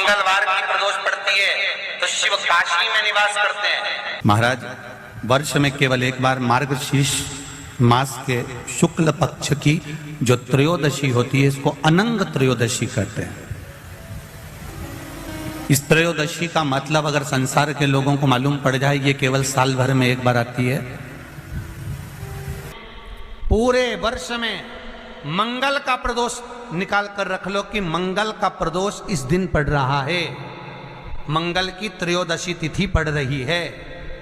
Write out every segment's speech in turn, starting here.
मंगलवार की प्रदोष पड़ती है तो शिव काशी में निवास करते हैं। महाराज, वर्ष में केवल एक बार मार्गशीर्ष मास के शुक्ल पक्ष की जो त्रयोदशी होती है, इसको अनंग त्रयोदशी कहते हैं। इस त्रयोदशी का मतलब अगर संसार के लोगों को मालूम पड़ जाए, ये केवल साल भर में एक बार आती है। पूरे वर्ष में मंगल का प्रदोष निकाल कर रख लो कि मंगल का प्रदोष इस दिन पड़ रहा है, मंगल की त्रयोदशी तिथि पड़ रही है,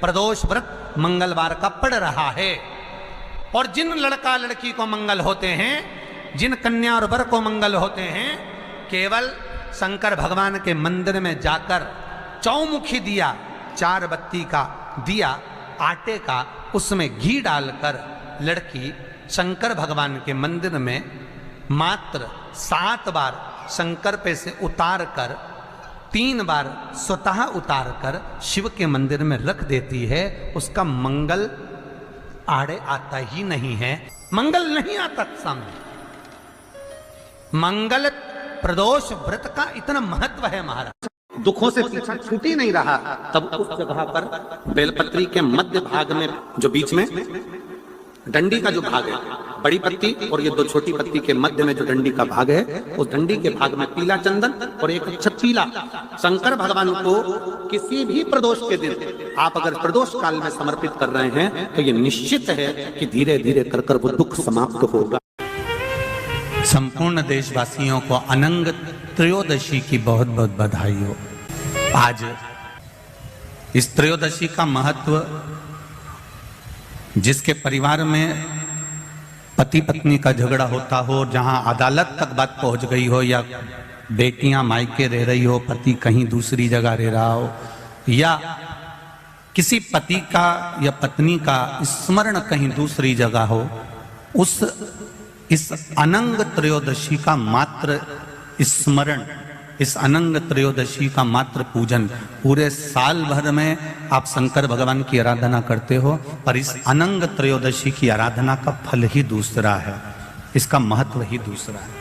प्रदोष व्रत मंगलवार का पड़ रहा है। और जिन लड़का लड़की को मंगल होते हैं, जिन कन्या और वर को मंगल होते हैं, केवल शंकर भगवान के मंदिर में जाकर चौमुखी दिया, 4 बत्ती का दिया आटे का, उसमें घी डालकर लड़की शंकर भगवान के मंदिर में मात्र 7 बार शंकर पे से उतार कर 3 बार स्वतः उतार कर शिव के मंदिर में रख देती है। उसका मंगल आड़े आता ही नहीं है, मंगल नहीं आता सामने। मंगल प्रदोष व्रत का इतना महत्व है महाराज, दुखों से पीछा छूट ही नहीं रहा। तब उस जगह पर बेलपत्री के मध्य भाग में, जो बीच में डंडी का जो भाग है, बड़ी पत्ती और ये 2 छोटी पत्ती के मध्य में जो डंडी का भाग है, उस डंडी के भाग में पीला चंदन और एक अक्षत पीला, शंकर भगवान को किसी भी प्रदोष के दिन आप अगर प्रदोष काल में समर्पित कर रहे हैं तो ये निश्चित है कि धीरे धीरे कर कर वो दुख समाप्त होगा। संपूर्ण देशवासियों को अनंग त्रयोदशी की बहुत बहुत बधाई हो। आज इस त्रयोदशी का महत्व, जिसके परिवार में पति पत्नी का झगड़ा होता हो, जहां अदालत तक बात पहुंच गई हो, या बेटियां मायके रह रही हो, पति कहीं दूसरी जगह रह रहा हो, या किसी पति का या पत्नी का स्मरण कहीं दूसरी जगह हो, इस अनंग त्रयोदशी का मात्र स्मरण, इस अनंग त्रयोदशी का मात्र पूजन, पूरे साल भर में आप शंकर भगवान की आराधना करते हो, पर इस अनंग त्रयोदशी की आराधना का फल ही दूसरा है, इसका महत्व ही दूसरा है।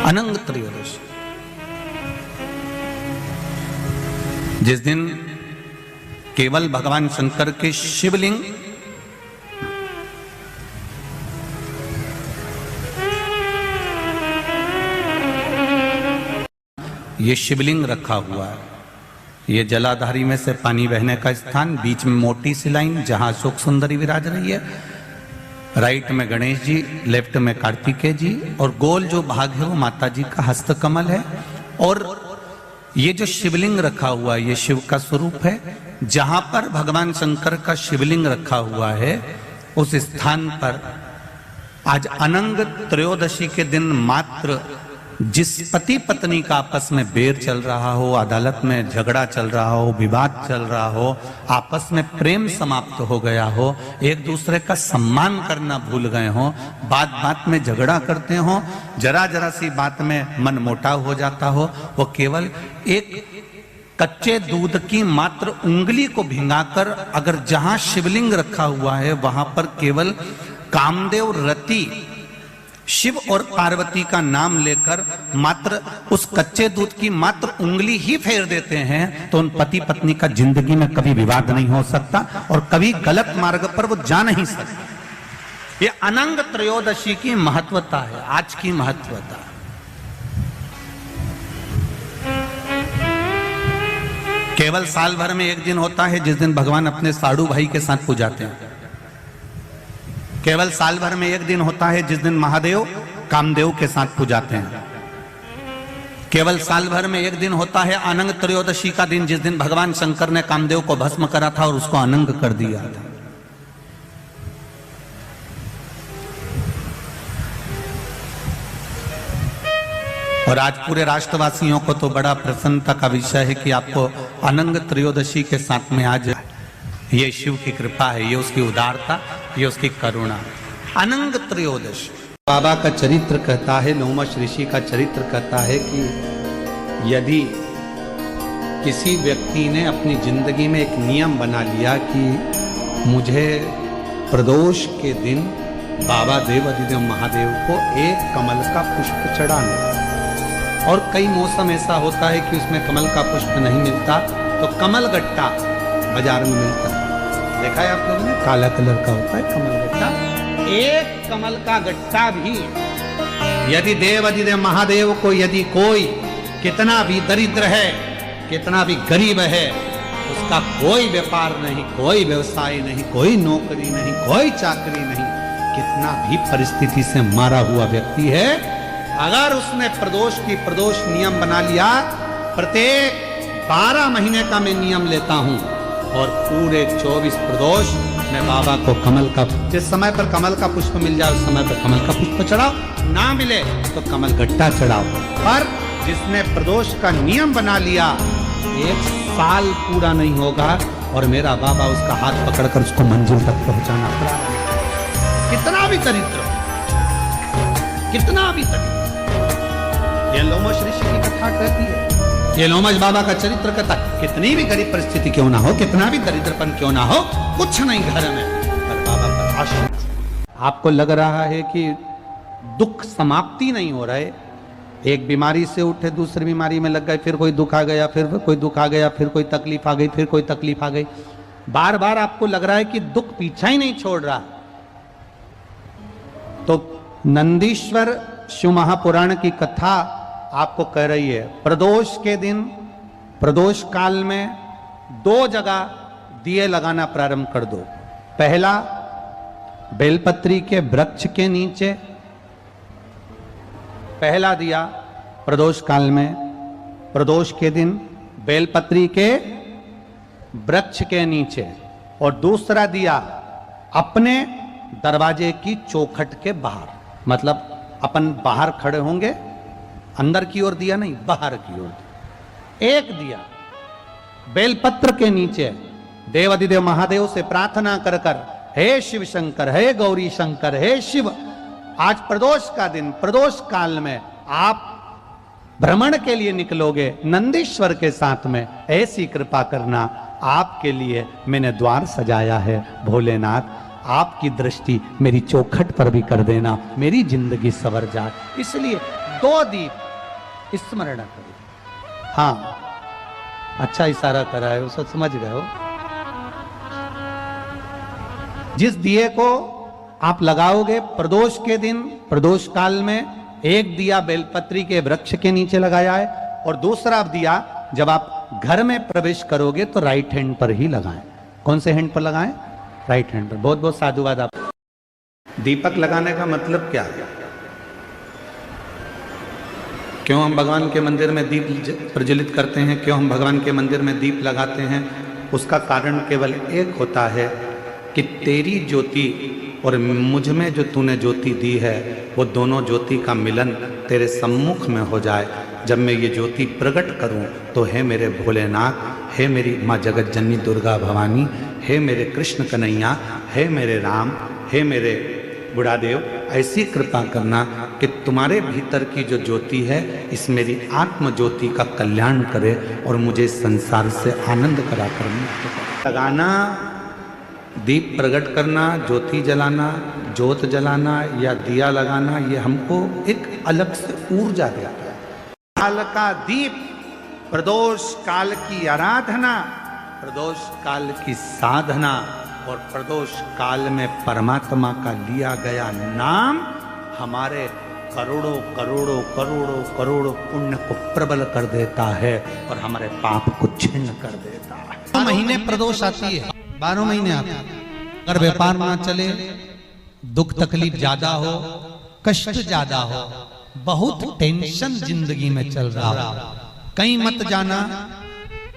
अनंग त्रयोदशी, जिस दिन केवल भगवान शंकर के शिवलिंग ये शिवलिंग रखा हुआ है, ये जलाधारी में से पानी बहने का स्थान, बीच में मोटी सी लाइन जहां अशोक सुंदरी विराज रही है, राइट में गणेश जी, लेफ्ट में कार्तिकेय जी, और गोल जो भाग है वो माता जी का हस्तकमल है। और ये जो शिवलिंग रखा हुआ है, ये शिव का स्वरूप है। जहां पर भगवान शंकर का शिवलिंग रखा हुआ है, उस स्थान पर आज अनंग त्रयोदशी के दिन मात्र जिस पति पत्नी का आपस में बैर चल रहा हो, अदालत में झगड़ा चल रहा हो, विवाद चल रहा हो, आपस में प्रेम समाप्त हो गया हो, एक दूसरे का सम्मान करना भूल गए हो, बात बात में झगड़ा करते हो, जरा जरा सी बात में मन मोटाव हो जाता हो, वो केवल एक कच्चे दूध की मात्र उंगली को भिंगाकर अगर जहां शिवलिंग रखा हुआ है वहां पर केवल कामदेव रति शिव और पार्वती का नाम लेकर मात्र उस कच्चे दूध की मात्र उंगली ही फेर देते हैं, तो उन पति पत्नी का जिंदगी में कभी विवाद नहीं हो सकता और कभी गलत मार्ग पर वो जा नहीं सकते। ये अनंग त्रयोदशी की महत्वता है, आज की महत्वता। केवल साल भर में एक दिन होता है जिस दिन भगवान अपने साड़ू भाई के साथ पूजाते हैं। केवल साल भर में एक दिन होता है जिस दिन महादेव कामदेव के साथ पूजाते हैं। केवल साल भर में एक दिन होता है अनंग त्रयोदशी का दिन, जिस दिन भगवान शंकर ने कामदेव को भस्म करा था और उसको अनंग कर दिया था। और आज पूरे राष्ट्रवासियों को तो बड़ा प्रसन्नता का विषय है कि आपको अनंग त्रयोदशी के साथ में आज ये शिव की कृपा है, ये उसकी उदारता, ये उसकी करुणा। अनंग त्रयोदशी बाबा का चरित्र कहता है, लोमश ऋषि का चरित्र कहता है कि यदि किसी व्यक्ति ने अपनी जिंदगी में एक नियम बना लिया कि मुझे प्रदोष के दिन बाबा देव अधिदेव महादेव को एक कमल का पुष्प चढ़ाना। और कई मौसम ऐसा होता है कि उसमें कमल का पुष्प नहीं मिलता तो कमल गट्टा बाजार में मिलता है, देखा है आप लोगों ने, काला कलर का होता है कमल गट्टा। एक कमल का गट्टा भी यदि देव अधिदेव महादेव को यदि कोई कितना भी दरिद्र है, कितना भी गरीब है, उसका कोई व्यापार नहीं, कोई व्यवसाय नहीं, कोई नौकरी नहीं, कोई चाकरी नहीं, कितना भी परिस्थिति से मारा हुआ व्यक्ति है, अगर उसने प्रदोष नियम बना लिया, प्रत्येक 12 महीने का मैं नियम लेता हूं और पूरे 24 प्रदोष मैं बाबा को कमल का, जिस समय पर कमल का पुष्प मिल जाए उस समय पर कमल का पुष्प चढ़ाओ, ना मिले तो कमल गट्टा चढ़ाओ। पर जिसने प्रदोष का नियम बना लिया, 1 साल पूरा नहीं होगा और मेरा बाबा उसका हाथ पकड़कर उसको मंजिल तक पहुंचाना पड़ा। कितना भी दरिद्र, कितना भी दरिद्र। ये लोमश ऋषि की कथा कहती है, ये लोमश बाबा का चरित्र कथा, कितनी भी गरीब परिस्थिति क्यों ना हो, कितना भी दरिद्रपन क्यों ना हो, कुछ नहीं घर में, पर बाबा पर आश्रित। आपको लग रहा है कि दुख समाप्ति नहीं हो रहे, एक बीमारी से उठे दूसरी बीमारी में लग गए, फिर कोई दुख आ गया, फिर कोई दुख आ गया, फिर कोई तकलीफ आ गई, फिर कोई तकलीफ आ गई, बार बार आपको लग रहा है कि दुख पीछा ही नहीं छोड़ रहा। तो नंदीश्वर शिव महापुराण की कथा आपको कह रही है, प्रदोष के दिन, प्रदोष काल में 2 जगह दिए लगाना प्रारंभ कर दो। पहला, बेलपत्री के वृक्ष के नीचे पहला दिया प्रदोष काल में, प्रदोष के दिन बेलपत्री के वृक्ष के नीचे, और दूसरा दिया अपने दरवाजे की चौखट के बाहर, मतलब अपन बाहर खड़े होंगे, अंदर की ओर दिया नहीं, बाहर की ओर। एक दिया बेलपत्र के नीचे देवाधिदेव महादेव से प्रार्थना कर कर, हे शिव शंकर, हे गौरी शंकर, हे शिव, आज प्रदोष का दिन, प्रदोष काल में आप भ्रमण के लिए निकलोगे नंदीश्वर के साथ में, ऐसी कृपा करना, आपके लिए मैंने द्वार सजाया है भोलेनाथ, आपकी दृष्टि मेरी चौखट पर भी कर देना, मेरी जिंदगी सवर जाए। इसलिए 2 दीप स्मरण करो। हाँ, अच्छा इशारा करा है, उसे समझ गए हो। जिस दिए को आप लगाओगे प्रदोष के दिन, प्रदोष काल में, एक दिया बेलपत्री के वृक्ष के नीचे लगाया है, और दूसरा दिया जब आप घर में प्रवेश करोगे तो राइट हैंड पर ही लगाएं। कौन से हैंड पर लगाएं? राइट हैंड पर। बहुत बहुत साधुवाद। आप दीपक लगाने का मतलब क्या है? क्यों हम भगवान के मंदिर में दीप प्रज्वलित करते हैं, क्यों हम भगवान के मंदिर में दीप लगाते हैं? उसका कारण केवल एक होता है कि तेरी ज्योति और मुझ में जो तूने ज्योति दी है, वो दोनों ज्योति का मिलन तेरे सम्मुख में हो जाए। जब मैं ये ज्योति प्रकट करूं तो हे मेरे भोलेनाथ, हे मेरी माँ जगत जननी दुर्गा भवानी, हे मेरे कृष्ण कन्हैया, हे मेरे राम, हे मेरे बुढ़ादेव, ऐसी कृपा करना कि तुम्हारे भीतर की जो ज्योति है इस मेरी आत्म ज्योति का कल्याण करे और मुझे संसार से आनंद करा कर लगाना। दीप प्रकट करना, ज्योति जलाना, ज्योत जलाना या दिया लगाना, ये हमको एक अलग से ऊर्जा देता है। काल का दीप, प्रदोष काल की आराधना, प्रदोष काल की साधना और प्रदोष काल में परमात्मा का लिया गया नाम हमारे करोड़ों करोड़ों करोड़ों करोड़ों पुण्य को प्रबल कर देता है और हमारे पाप को छिन्न कर देता है। 12 महीने प्रदोष आती है, 12 महीने आती है। अगर व्यापार ना चले, दुख तकलीफ ज्यादा हो, कष्ट ज्यादा हो, बहुत टेंशन जिंदगी में चल रहा हो, कहीं मत जाना,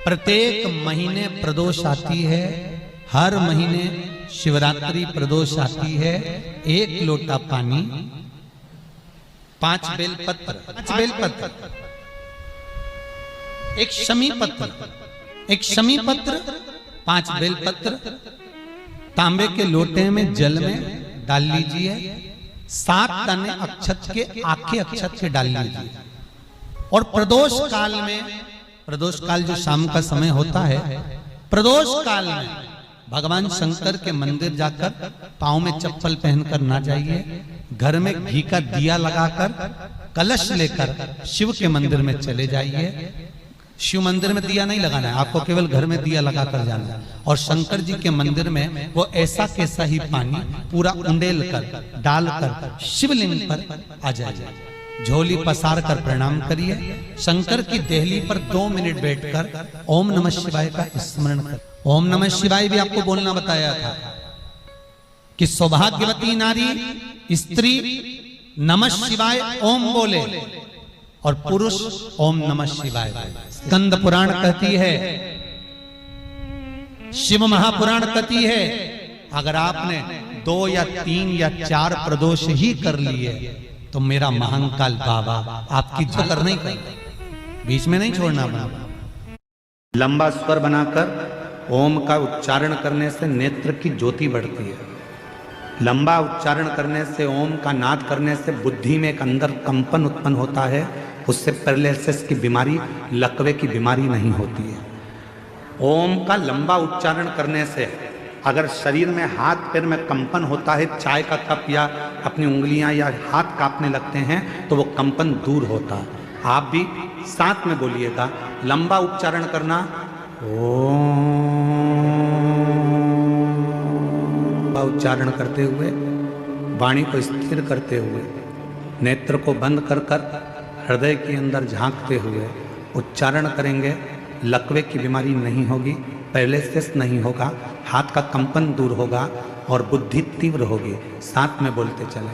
प्रत्येक महीने प्रदोष आती है। हर महीने शिवरात्रि प्रदोष आती है। 1 लोटा पानी, 5 बेलपत्र, 5 बेलपत्र, एक शमी पत्र, एक शमी पत्र, 5 बेलपत्र तांबे के लोटे में जल में डाल लीजिए। 7 दाने अक्षत के, आखे अक्षत के डाल लीजिए। और प्रदोष काल में, प्रदोष काल जो शाम का समय होता है, प्रदोष काल में भगवान शंकर के मंदिर जाकर पांव में चप्पल पहनकर ना जाइए, घर में घी का दिया लगाकर कलश लेकर शिव के मंदिर में चले जाइए। शिव मंदिर में दिया नहीं लगाना है आपको, केवल घर में दिया लगाकर जाना है। और शंकर जी के मंदिर में वो ऐसा कैसा ही पानी पूरा उंडेल कर डालकर शिवलिंग पर आ जाइए, झोली पसार कर प्रणाम करिए, शंकर की देहली पर 2 मिनट बैठकर ओम नमः शिवाय का स्मरण कर। ओम नमः शिवाय भी आपको बोलना बताया था कि सौभाग्यवती नारी स्त्री नमः शिवाय ओम बोले और पुरुष ओम नमः शिवाय। स्कंद पुराण कहती है, शिव महापुराण कहती है, अगर आपने 2 या 3 या 4 प्रदोष ही कर लिए तो मेरा महाकाल बाबा आपकी झकर नहीं करेगा, बीच में नहीं छोड़ना बना। लंबा स्वर बनाकर ओम का उच्चारण करने से नेत्र की ज्योति बढ़ती है। लंबा उच्चारण करने से, ओम का नाद करने से बुद्धि में एक अंदर कंपन उत्पन्न होता है, उससे पैरालिसिस की बीमारी, लकवे की बीमारी नहीं होती है। ओम का लंबा उच्चारण करने से अगर शरीर में हाथ पैर में कंपन होता है, चाय का कप या अपनी उंगलियां या हाथ कांपने लगते हैं, तो वो कंपन दूर होता है। आप भी साथ में बोलिएगा, लंबा उच्चारण करना, ओम का उच्चारण करते हुए, वाणी को स्थिर करते हुए, नेत्र को बंद कर हृदय के अंदर झांकते हुए उच्चारण करेंगे। लकवे की बीमारी नहीं होगी, पैरालिसिस नहीं होगा, हाथ का कंपन दूर होगा और बुद्धि तीव्र होगी। साथ में बोलते चले।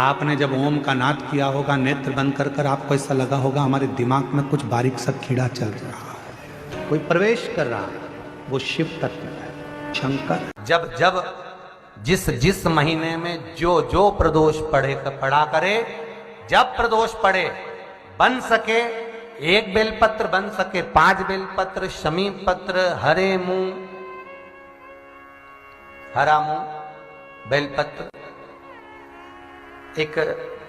आपने जब ओम का नाद किया होगा, नेत्र बंद कर आपको ऐसा लगा होगा हमारे दिमाग में कुछ बारीक सा कीड़ा चल रहा है, कोई प्रवेश कर रहा है, वो शिव तत्व है, शंकर। जब जब जिस महीने में जो प्रदोष पड़ा करे, जब प्रदोष पड़े, बन सके 1 बेलपत्र, बन सके 5 बेलपत्र, शमी पत्र, हरा मूंग बेलपत्र, एक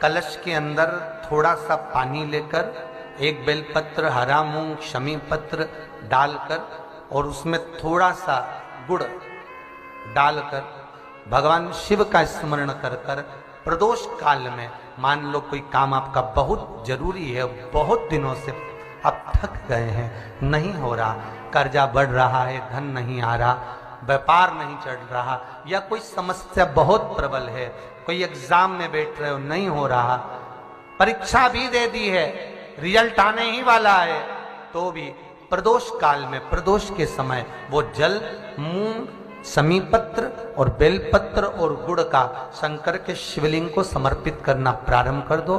कलश के अंदर थोड़ा सा पानी लेकर 1 बेलपत्र, हरा मूंग, शमी पत्र डालकर और उसमें थोड़ा सा गुड़ डालकर भगवान शिव का स्मरण कर प्रदोष काल में, मान लो कोई काम आपका बहुत जरूरी है, बहुत दिनों से अब थक गए हैं, नहीं हो रहा, कर्जा बढ़ रहा है, धन नहीं आ रहा, व्यापार नहीं चढ़ रहा, या कोई समस्या बहुत प्रबल है, कोई एग्जाम में बैठ रहे हो नहीं हो रहा, परीक्षा भी दे दी है, रिजल्ट आने ही वाला है, तो भी प्रदोष काल में, प्रदोष के समय वो जल, मूंग, समीपत्र और बेलपत्र और गुड़ का शंकर के शिवलिंग को समर्पित करना प्रारंभ कर दो।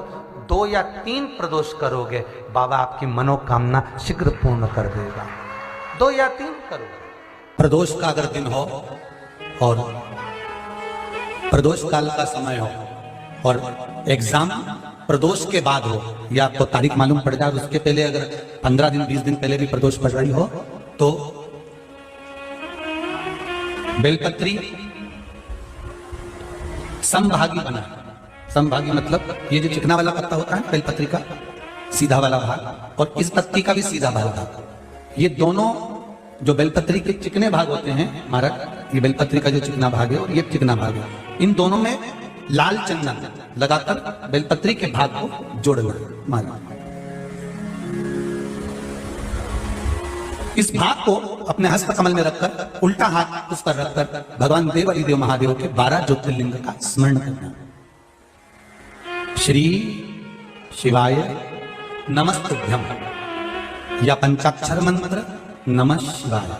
2 या 3 प्रदोष करोगे, बाबा आपकी मनोकामना शीघ्र पूर्ण कर देगा। 2 या 3 करोगे। प्रदोष का अगर दिन हो और प्रदोष काल का समय हो और एग्जाम प्रदोष के बाद हो, या आपको तारीख मालूम पड़ जाए, उसके पहले अगर 15 दिन 20 दिन पहले भी प्रदोष पड़ रही हो, तो बेलपत्री समभागी बना। समभागी मतलब ये जो चिकना वाला पत्ता होता है बेलपत्री का, सीधा वाला भाग, और इस पत्ती का भी सीधा वाला भाग, ये दोनों जो बेलपत्री के चिकने भाग होते हैं महाराज, ये बेलपत्री का जो चिकना भाग है और ये चिकना भाग है, इन दोनों में लाल चंदन लगाकर बेलपत्री के भाग को जोड़ना महाराज। इस भाग को अपने हस्त कमल में रखकर, उल्टा हाथ उस पर रखकर भगवान देव देव महादेव के 12 ज्योतिर्लिंग का स्मरण करना। श्री शिवाय नमस्तुभ्यम, या पंचाक्षर मंत्र नमः शिवाय,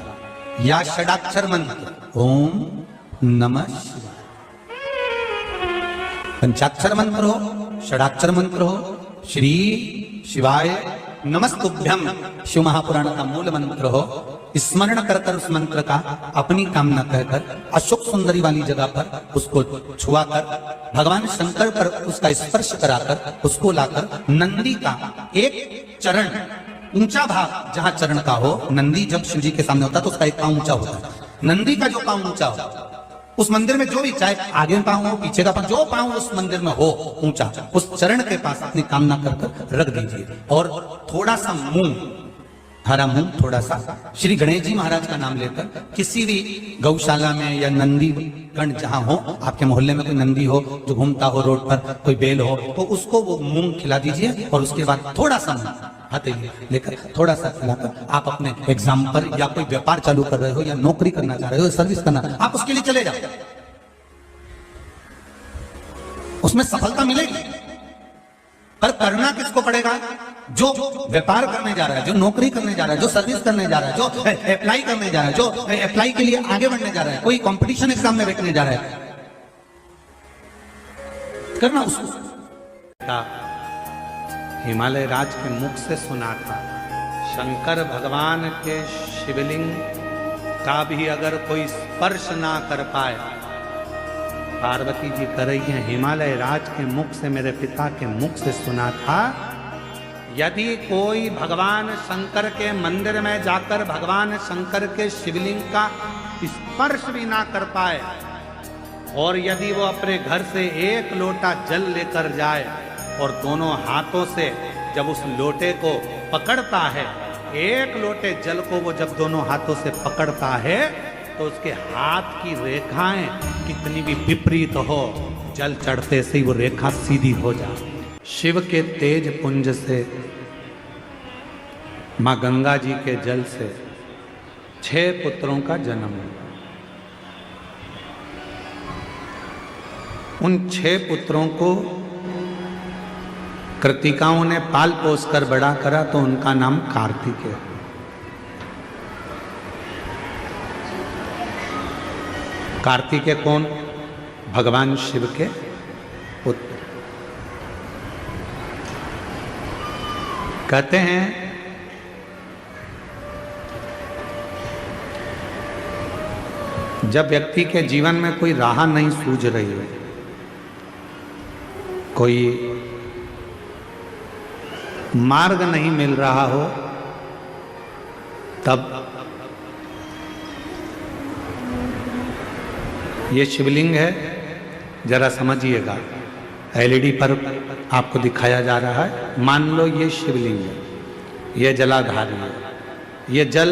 या षडाक्षर मंत्र ओम नमः शिवाय। पंचाक्षर मंत्र हो, षडाक्षर मंत्र हो, श्री शिवाय नमस्तुभ्यम शिव महापुराण का मूल मंत्र हो, स्मरण कर उस मंत्र का अपनी कामना कहकर अशोक सुंदरी वाली जगह पर उसको छुआकर भगवान शंकर पर उसका स्पर्श कराकर उसको लाकर नंदी का एक चरण, ऊंचा भाग जहां चरण का हो, नंदी जब शिव जी के सामने होता है तो उसका एक पांव ऊंचा होता है, नंदी का जो पांव ऊंचा हो उस मंदिर में, जो भी चाहे आगे पांव हो पीछे का पांव, जो पांव उस मंदिर में हो ऊंचा, उस चरण के पास अपनी कामना कर रख दीजिए और थोड़ा सा मूंग हरा मूंग थोड़ा सा, श्री गणेश जी महाराज का नाम लेकर किसी भी गौशाला में या नंदी गण जहां हो, आपके मोहल्ले में कोई नंदी हो जो घूमता हो रोड पर, कोई बेल हो, तो उसको वो मूंग खिला दीजिए और उसके बाद थोड़ा सा हथेली लेकर थोड़ा सा खिलाकर आप अपने एग्जाम पर या कोई व्यापार चालू कर रहे हो या नौकरी करना चाह रहे हो, सर्विस करना, आप उसके लिए चले जाओ, उसमें सफलता मिलेगी। पर करना किसको पड़ेगा? जो व्यापार करने जा रहा है, जो नौकरी करने जा रहा है, जो सर्विस करने जा रहा है, जो अप्लाई करने जा रहा है, जो अप्लाई के लिए आगे बढ़ने जा रहा है, कोई कंपटीशन एग्जाम में बैठने जा रहा है, करना उसको। हिमालय राज के मुख से सुना था, शंकर भगवान के शिवलिंग का भी अगर कोई स्पर्श ना कर पाए, पार्वती जी कर रही हैं, हिमालय राज के मुख से, मेरे पिता के मुख से सुना था, यदि कोई भगवान शंकर के मंदिर में जाकर भगवान शंकर के शिवलिंग का स्पर्श भी ना कर पाए और यदि वो अपने घर से एक लोटा जल लेकर जाए और दोनों हाथों से जब उस लोटे को पकड़ता है, एक लोटे जल को वो जब दोनों हाथों से पकड़ता है तो उसके हाथ की रेखाएं कितनी भी विपरीत हो, जल चढ़ते से ही वो रेखा सीधी हो जाए। शिव के तेज पुंज से, मां गंगा जी के जल से 6 पुत्रों का जन्म हुआ। उन 6 पुत्रों को कृतिकाओं ने पाल पोस कर बड़ा करा तो उनका नाम कार्तिकेय। कार्तिकेय कौन? भगवान शिव के पुत्र। कहते हैं जब व्यक्ति के जीवन में कोई राह नहीं सूझ रही हो, कोई मार्ग नहीं मिल रहा हो, तब ये शिवलिंग है, जरा समझिएगा, एलईडी पर आपको दिखाया जा रहा है। मान लो ये शिवलिंग है, ये जलाधारी है, ये जल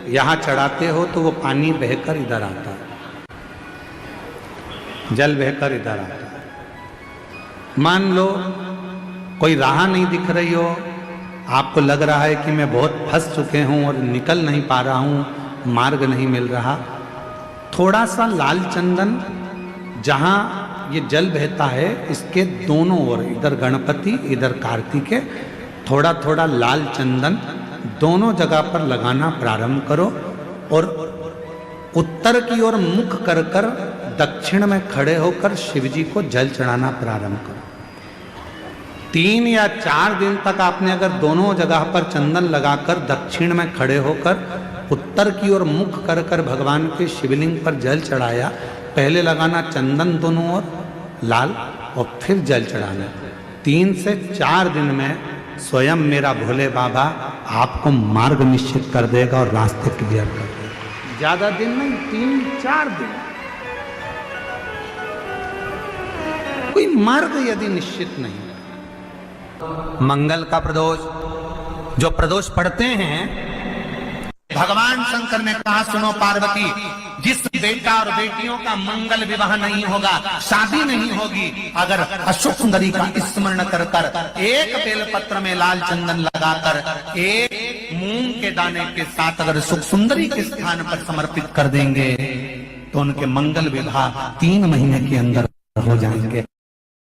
यहाँ चढ़ाते हो तो वो पानी बहकर इधर आता है, जल बहकर इधर आता है। मान लो कोई राह नहीं दिख रही हो, आपको लग रहा है कि मैं बहुत फंस चुके हूँ और निकल नहीं पा रहा हूँ, मार्ग नहीं मिल रहा, थोड़ा सा लाल चंदन जहाँ ये जल बहता है इसके दोनों ओर, इधर गणपति इधर कार्तिकेय, थोड़ा थोड़ा लाल चंदन दोनों जगह पर लगाना प्रारंभ करो और उत्तर की ओर मुख कर कर दक्षिण में खड़े होकर शिव जी को जल चढ़ाना प्रारंभ करो। 3 या 4 दिन तक आपने अगर दोनों जगह पर चंदन लगाकर दक्षिण में खड़े होकर उत्तर की ओर मुख कर कर भगवान के शिवलिंग पर जल चढ़ाया, पहले लगाना चंदन दोनों ओर लाल और फिर जल चढ़ाना, 3 से 4 दिन में स्वयं मेरा भोले बाबा आपको मार्ग निश्चित कर देगा और रास्ते क्लियर कर देगा। ज्यादा दिन नहीं, 3-4 दिन। कोई मार्ग यदि निश्चित नहीं, मंगल का प्रदोष, जो प्रदोष पढ़ते हैं, भगवान शंकर ने कहा सुनो पार्वती, जिस बेटा और बेटियों का मंगल विवाह नहीं होगा, शादी नहीं होगी, अगर अशोक सुंदरी का स्मरण कर कर एक बेलपत्र में लाल चंदन लगाकर एक मूंग के दाने के साथ अगर सुख सुंदरी के स्थान पर समर्पित कर देंगे तो उनके मंगल विवाह 3 महीने के अंदर हो जाएंगे।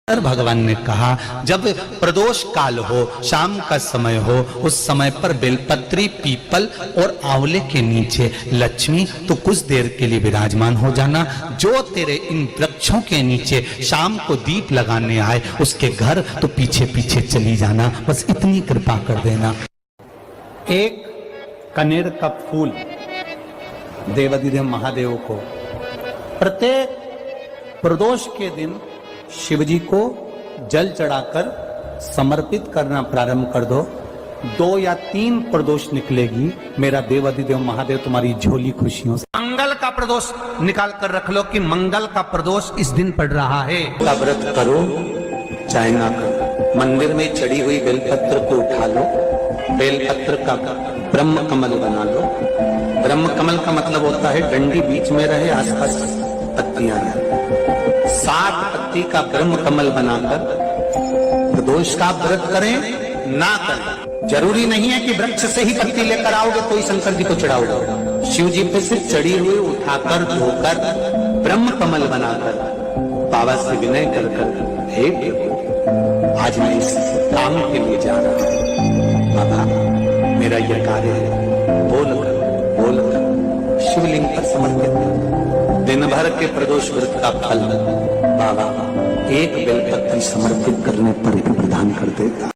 भगवान ने कहा जब प्रदोष काल हो, शाम का समय हो, उस समय पर बेलपत्री, पीपल और आंवले के नीचे लक्ष्मी तो कुछ देर के लिए विराजमान हो जाना। जो तेरे इन वृक्षों के नीचे शाम को दीप लगाने आए उसके घर तो पीछे पीछे चली जाना, बस इतनी कृपा कर देना। एक कनेर का फूल देवाधिदेव महादेव को प्रत्येक प्रदोष के दिन शिव जी को जल चढ़ाकर समर्पित करना प्रारंभ कर दो। 2 या 3 प्रदोष निकलेगी, मेरा देवाधिदेव महादेव तुम्हारी झोली खुशियों से। मंगल का प्रदोष निकाल कर रख लो कि मंगल का प्रदोष इस दिन पड़ रहा है। का व्रत करो चाहे ना करो, मंदिर में चढ़ी हुई बेलपत्र को उठा लो, बेलपत्र का ब्रह्म कमल बना लो। ब्रह्म कमल का मतलब होता है डंडी बीच में रहे, आसपास पत्तियां रहे। 7 पत्ती का ब्रह्म कमल बनाकर प्रदोष का व्रत करें ना करें, जरूरी नहीं है कि वृक्ष से ही पत्ती लेकर आओगे तो ही शंकर जी को चढ़ाओगे। शिव जी पे से चढ़ी हुई उठाकर धोकर ब्रह्म कमल बनाकर बाबा से विनय कर हे प्रभु, आज मैं इस काम के लिए जा रहा हूं, बाबा मेरा यह कार्य है, बोल कर शिवलिंग पर समर्पित कर। दिन भर के प्रदोष व्रत का फल बाबा एक बेलपत्र समर्पित करने पर ही प्रदान कर देता।